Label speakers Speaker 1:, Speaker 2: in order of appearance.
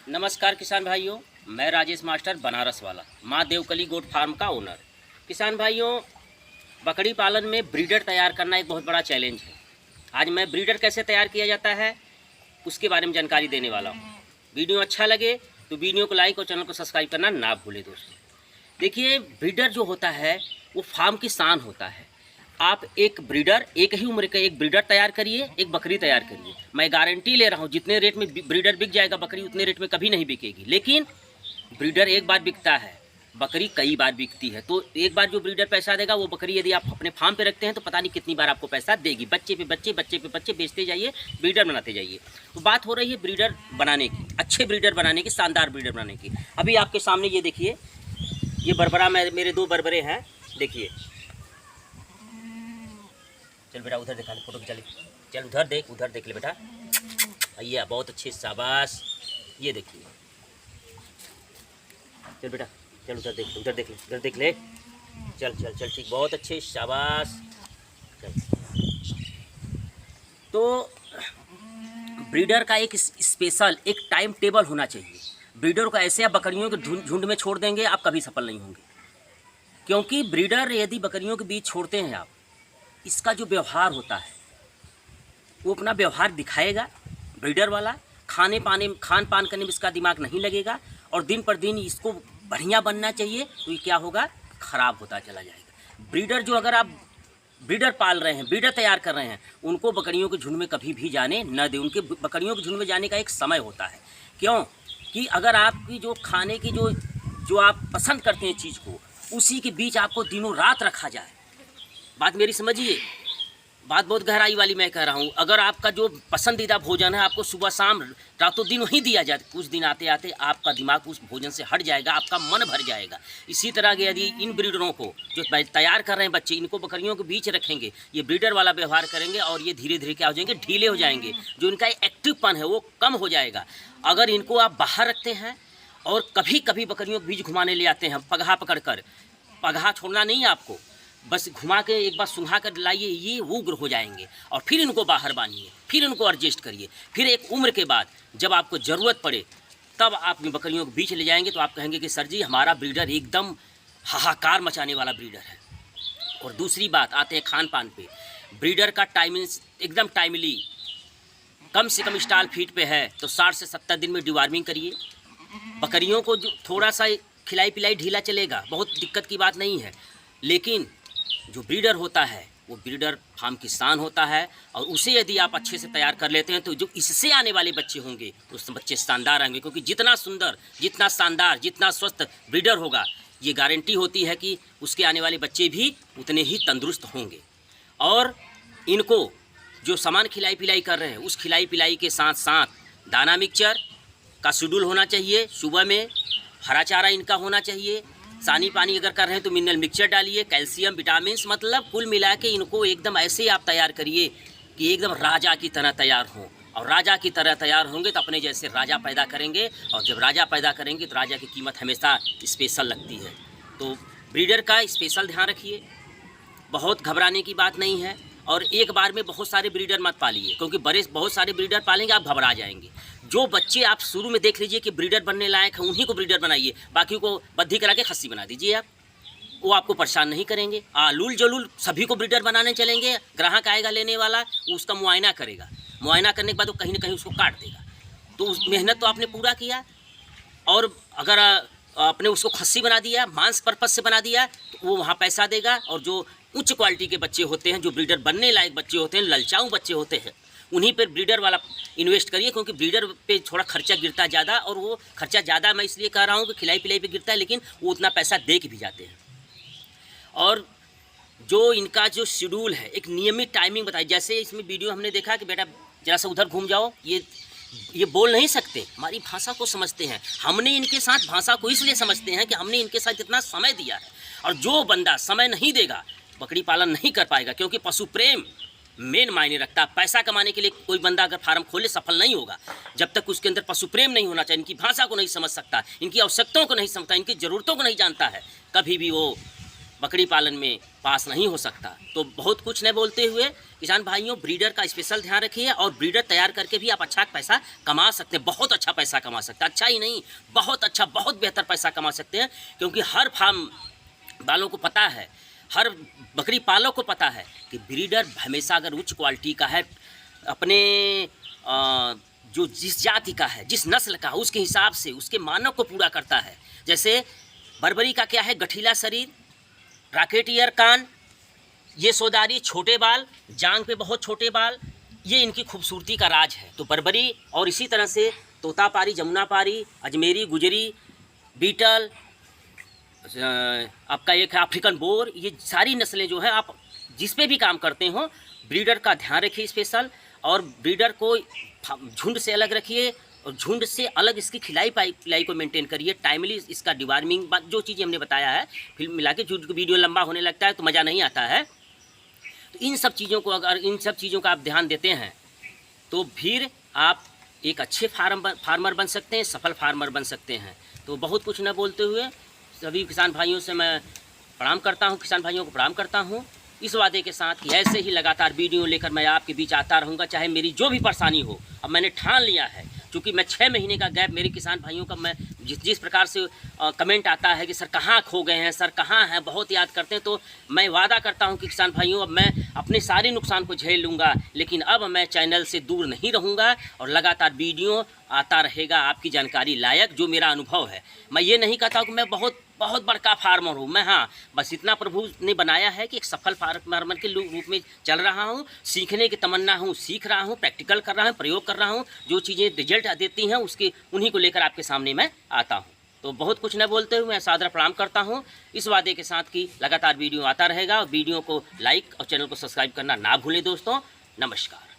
Speaker 1: नमस्कार किसान भाइयों, मैं राजेश मास्टर बनारस वाला माँ देवकली गोट फार्म का ओनर। किसान भाइयों, बकरी पालन में ब्रीडर तैयार करना एक बहुत बड़ा चैलेंज है। आज मैं ब्रीडर कैसे तैयार किया जाता है उसके बारे में जानकारी देने वाला हूँ। वीडियो अच्छा लगे तो वीडियो को लाइक और चैनल को सब्सक्राइब करना ना भूलें दोस्तों। देखिए, ब्रीडर जो होता है वो फार्म की शान होता है। आप एक ही उम्र का एक ब्रीडर तैयार करिए, एक बकरी तैयार करिए। मैं गारंटी ले रहा हूँ, जितने रेट में ब्रीडर बिक जाएगा बकरी उतने रेट में कभी नहीं बिकेगी। लेकिन ब्रीडर एक बार बिकता है, बकरी कई बार बिकती है। तो एक बार जो ब्रीडर पैसा देगा वो बकरी यदि आप अपने फार्म पे रखते हैं तो पता नहीं कितनी बार आपको पैसा देगी। बच्चे पे बच्चे बेचते जाइए, ब्रीडर बनाते जाइए। तो बात हो रही है ब्रीडर बनाने की, अच्छे ब्रीडर बनाने की, शानदार ब्रीडर बनाने की। अभी आपके सामने ये देखिए, ये बरबरा मेरे दो बरबरे हैं। देखिए, चल बेटा उधर दिखा ले, फोटो खिंचा ले। चल उधर देख ले बेटा। भैया बहुत अच्छे, शाबाश। ये देखिए, चल बेटा, चल उधर देख ले। चल ठीक, बहुत अच्छे, शाबाश। चल, तो ब्रीडर का एक स्पेशल एक टाइम टेबल होना चाहिए। ब्रीडर को ऐसे आप बकरियों के झुंड में छोड़ देंगे, आप कभी सफल नहीं होंगे। क्योंकि ब्रीडर यदि बकरियों के बीच छोड़ते हैं आप, इसका जो व्यवहार होता है वो अपना व्यवहार दिखाएगा। ब्रीडर वाला खान पान करने में इसका दिमाग नहीं लगेगा, और दिन पर दिन इसको बढ़िया बनना चाहिए, तो ये क्या होगा, ख़राब होता चला जाएगा। ब्रीडर जो, अगर आप ब्रीडर पाल रहे हैं, ब्रीडर तैयार कर रहे हैं, उनको बकरियों के झुंड में कभी भी जाने न दें। उनके बकरियों के झुंड में जाने का एक समय होता है। क्यों कि अगर आपकी जो खाने की जो आप पसंद करते हैं चीज़ को, उसी के बीच आपको दिनों रात रखा जाए, बात मेरी समझिए, बात बहुत गहराई वाली मैं कह रहा हूँ। अगर आपका जो पसंदीदा भोजन है आपको सुबह शाम रातों दिन वहीं दिया जाए, कुछ दिन आते आते आपका दिमाग उस भोजन से हट जाएगा, आपका मन भर जाएगा। इसी तरह के यदि इन ब्रीडरों को जो तैयार कर रहे हैं बच्चे, इनको बकरियों के बीच रखेंगे, ये ब्रीडर वाला व्यवहार करेंगे, और ये धीरे धीरे क्या हो जाएंगे, ढीले हो जाएंगे। जो इनका एक्टिवपन है वो कम हो जाएगा। अगर इनको आप बाहर रखते हैं और कभी कभी बकरियों के बीच घुमाने ले आते हैं पगहा पकड़ कर, पगहा छोड़ना नहीं है आपको, बस घुमा के एक बार सुंघा कर लाइए, ये उग्र हो जाएंगे। और फिर इनको बाहर बांधिए, फिर इनको एडजस्ट करिए। फिर एक उम्र के बाद जब आपको ज़रूरत पड़े तब आप बकरियों के बीच ले जाएंगे, तो आप कहेंगे कि सर जी हमारा ब्रीडर एकदम हाहाकार मचाने वाला ब्रीडर है। और दूसरी बात, आते हैं खान पान पे। ब्रीडर का टाइमिंग एकदम टाइमली, कम से कम स्टाल फीट पे है तो 60 से 70 दिन में डिवार्मिंग करिए। बकरियों को जो थोड़ा सा खिलाई पिलाई ढीला चलेगा, बहुत दिक्कत की बात नहीं है। लेकिन जो ब्रीडर होता है वो ब्रीडर फार्म की शान होता है, और उसे यदि आप अच्छे से तैयार कर लेते हैं तो जो इससे आने वाले बच्चे होंगे तो बच्चे शानदार आएंगे। क्योंकि जितना सुंदर, जितना शानदार, जितना स्वस्थ ब्रीडर होगा, ये गारंटी होती है कि उसके आने वाले बच्चे भी उतने ही तंदुरुस्त होंगे। और इनको जो सामान खिलाई पिलाई कर रहे हैं, उस खिलाई पिलाई के साथ साथ दाना मिक्सचर का शेड्यूल होना चाहिए। सुबह में हरा चारा इनका होना चाहिए। सानी पानी अगर कर रहे हैं तो मिनरल मिक्सचर डालिए, कैल्शियम, विटामिन, मतलब कुल मिला के इनको एकदम ऐसे आप तैयार करिए कि एकदम राजा की तरह तैयार हों। और राजा की तरह तैयार होंगे तो अपने जैसे राजा पैदा करेंगे, और जब राजा पैदा करेंगे तो राजा की कीमत हमेशा स्पेशल लगती है। तो ब्रीडर का स्पेशल ध्यान रखिए, बहुत घबराने की बात नहीं है। और एक बार में बहुत सारे ब्रीडर मत पालिए, क्योंकि बहुत सारे ब्रीडर पालेंगे आप घबरा जाएंगे। जो बच्चे आप शुरू में देख लीजिए कि ब्रीडर बनने लायक है, उन्हीं को ब्रीडर बनाइए, बाकी को बद्धी करा के खस्सी बना दीजिए आप, वो आपको परेशान नहीं करेंगे। आलूल जलूल सभी को ब्रीडर बनाने चलेंगे, ग्राहक आएगा लेने वाला, वो उसका मुआयना करेगा, मुआयना करने के बाद वो कहीं ना कहीं उसको काट देगा। तो उस मेहनत तो आपने पूरा किया। और अगर आपने उसको खस्सी बना दिया, मांस पर्पज से बना दिया, तो वो वहाँ पैसा देगा। और जो उच्च क्वालिटी के बच्चे होते हैं, जो ब्रीडर बनने लायक बच्चे होते हैं, ललचाऊ बच्चे होते हैं, उन्हीं पर ब्रीडर वाला इन्वेस्ट करिए। क्योंकि ब्रीडर पे थोड़ा खर्चा गिरता है ज़्यादा, और वो खर्चा ज़्यादा मैं इसलिए कह रहा हूँ कि खिलाई पिलाई पे गिरता है, लेकिन वो उतना पैसा दे के भी जाते हैं। और जो इनका जो शेड्यूल है, एक नियमित टाइमिंग बताइए। जैसे इसमें वीडियो हमने देखा कि बेटा जरा सा उधर घूम जाओ, ये बोल नहीं सकते, हमारी भाषा को समझते हैं। हमने इनके साथ भाषा को इसलिए समझते हैं कि हमने इनके साथ इतना समय दिया है। और जो बंदा समय नहीं देगा बकरी पालन नहीं कर पाएगा, क्योंकि पशु प्रेम मेन मायने रखता है। पैसा कमाने के लिए कोई बंदा अगर फार्म खोले सफल नहीं होगा जब तक उसके अंदर पशु प्रेम नहीं होना चाहिए। इनकी भाषा को नहीं समझ सकता, इनकी आवश्यकताओं को नहीं समझता, इनकी ज़रूरतों को नहीं जानता है, कभी भी वो बकरी पालन में पास नहीं हो सकता। तो बहुत कुछ न बोलते हुए किसान भाइयों, ब्रीडर का स्पेशल ध्यान रखिए और ब्रीडर तैयार करके भी आप अच्छा पैसा कमा सकते हैं, बहुत अच्छा पैसा कमा सकते हैं। अच्छा ही नहीं, बहुत अच्छा, बहुत बेहतर पैसा कमा सकते हैं, क्योंकि हर फार्म वालों को पता है, हर बकरी पालक को पता है कि ब्रीडर हमेशा अगर उच्च क्वालिटी का है, अपने जो जिस जाति का है, जिस नस्ल का, उसके हिसाब से उसके मानक को पूरा करता है। जैसे बर्बरी का क्या है, गठीला शरीर, रॉकेट ईयर कान, ये सोदारी, छोटे बाल, जांग पे बहुत छोटे बाल, ये इनकी खूबसूरती का राज है। तो बर्बरी और इसी तरह से तोतापारी, जमुनापारी, अजमेरी, गुजरी, बीटल, आपका एक अफ्रीकन बोर, ये सारी नस्लें जो है, आप जिस पे भी काम करते हो, ब्रीडर का ध्यान रखिए स्पेशल, और ब्रीडर को झुंड से अलग रखिए और झुंड से अलग इसकी खिलाई पिलाई को मेंटेन करिए, टाइमली इसका डिवार्मिंग, जो चीज़ें हमने बताया है, फिर मिला के जो वीडियो लंबा होने लगता है तो मज़ा नहीं आता है। तो इन सब चीज़ों को, अगर इन सब चीज़ों का आप ध्यान देते हैं तो फिर आप एक अच्छे फार्मर बन सकते हैं, सफल फार्मर बन सकते हैं। तो बहुत कुछ न बोलते हुए सभी किसान भाइयों से मैं प्रणाम करता हूँ, किसान भाइयों को प्रणाम करता हूँ, इस वादे के साथ कि ऐसे ही लगातार वीडियो लेकर मैं आपके बीच आता रहूँगा, चाहे मेरी जो भी परेशानी हो। अब मैंने ठान लिया है, क्योंकि मैं 6 महीने का गैप मेरे किसान भाइयों का, मैं जिस प्रकार से कमेंट आता है कि सर कहाँ खो गए हैं, सर कहाँ हैं, बहुत याद करते हैं, तो मैं वादा करता हूं कि किसान भाइयों, अब मैं अपने सारे नुकसान को झेल लूँगा, लेकिन अब मैं चैनल से दूर नहीं रहूँगा और लगातार वीडियो आता रहेगा आपकी जानकारी लायक, जो मेरा अनुभव है। मैं ये नहीं कहता हूँ कि मैं बहुत बड़का फार्मर हूँ मैं, हाँ, बस इतना प्रभु ने बनाया है कि एक सफल फार्मर के रूप में चल रहा हूँ, सीखने की तमन्ना हूँ, सीख रहा हूँ, प्रैक्टिकल कर रहा हूँ, प्रयोग कर रहा हूँ, जो चीज़ें रिजल्ट देती हैं उसके उन्हीं को लेकर आपके सामने मैं आता हूँ। तो बहुत कुछ न बोलते हुए मैं सादर प्रणाम करता हूँ, इस वादे के साथ कि लगातार वीडियो आता रहेगा, और वीडियो को लाइक और चैनल को सब्सक्राइब करना ना भूलें दोस्तों। नमस्कार।